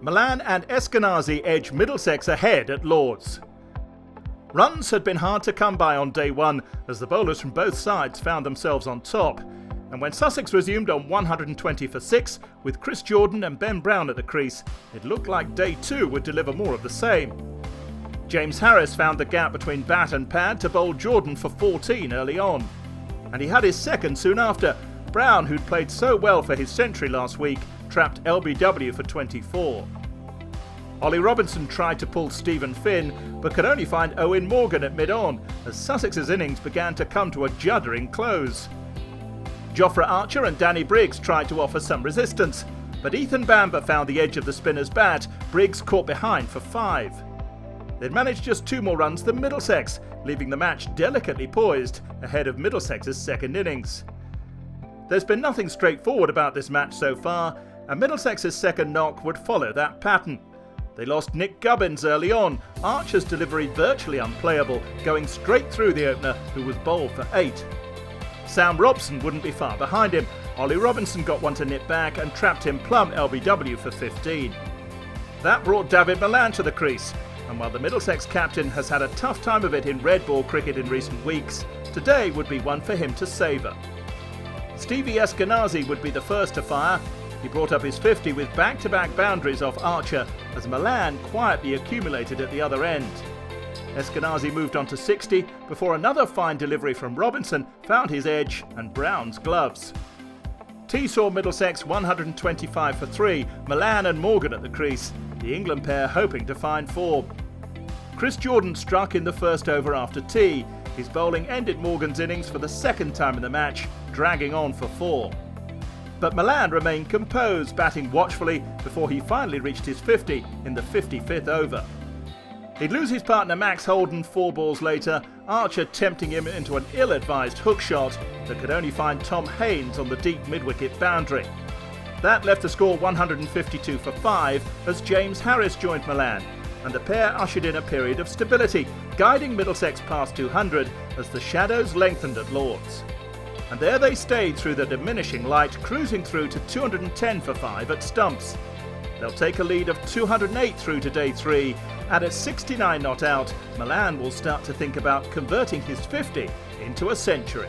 Milan and Eskenazi edge Middlesex ahead at Lord's. Runs had been hard to come by on day one as the bowlers from both sides found themselves on top. And when Sussex resumed on 120 for 6, with Chris Jordan and Ben Brown at the crease, it looked like day two would deliver more of the same. James Harris found the gap between bat and pad to bowl Jordan for 14 early on. And he had his second soon after. Brown, who'd played so well for his century last week, trapped LBW for 24. Ollie Robinson tried to pull Stephen Finn, but could only find Owen Morgan at mid-on, as Sussex's innings began to come to a juddering close. Jofra Archer and Danny Briggs tried to offer some resistance, but Ethan Bamber found the edge of the spinner's bat. Briggs caught behind for 5. They'd managed just 2 more runs than Middlesex, leaving the match delicately poised ahead of Middlesex's second innings. There's been nothing straightforward about this match so far, and Middlesex's second knock would follow that pattern. They lost Nick Gubbins early on, Archer's delivery virtually unplayable, going straight through the opener, who was bowled for 8. Sam Robson wouldn't be far behind him. Ollie Robinson got one to nip back and trapped him plumb LBW for 15. That brought David Milan to the crease, and while the Middlesex captain has had a tough time of it in red ball cricket in recent weeks, today would be one for him to savour. Stevie Eskenazi would be the first to fire. He brought up his 50 with back-to-back boundaries off Archer as Milan quietly accumulated at the other end. Eskenazi moved on to 60 before another fine delivery from Robinson found his edge and Brown's gloves. T saw Middlesex 125 for 3, Milan and Morgan at the crease, the England pair hoping to find form. Chris Jordan struck in the first over after tea. His bowling ended Morgan's innings for the second time in the match, dragging on for 4. But Milan remained composed, batting watchfully before he finally reached his 50 in the 55th over. He'd lose his partner Max Holden 4 balls later, Archer tempting him into an ill-advised hook shot that could only find Tom Haynes on the deep mid-wicket boundary. That left the score 152 for 5 as James Harris joined Milan, and the pair ushered in a period of stability, guiding Middlesex past 200 as the shadows lengthened at Lord's. And there they stayed through the diminishing light, cruising through to 210 for 5 at stumps. They'll take a lead of 208 through to day 3, and at 69 not out, Milan will start to think about converting his 50 into a century.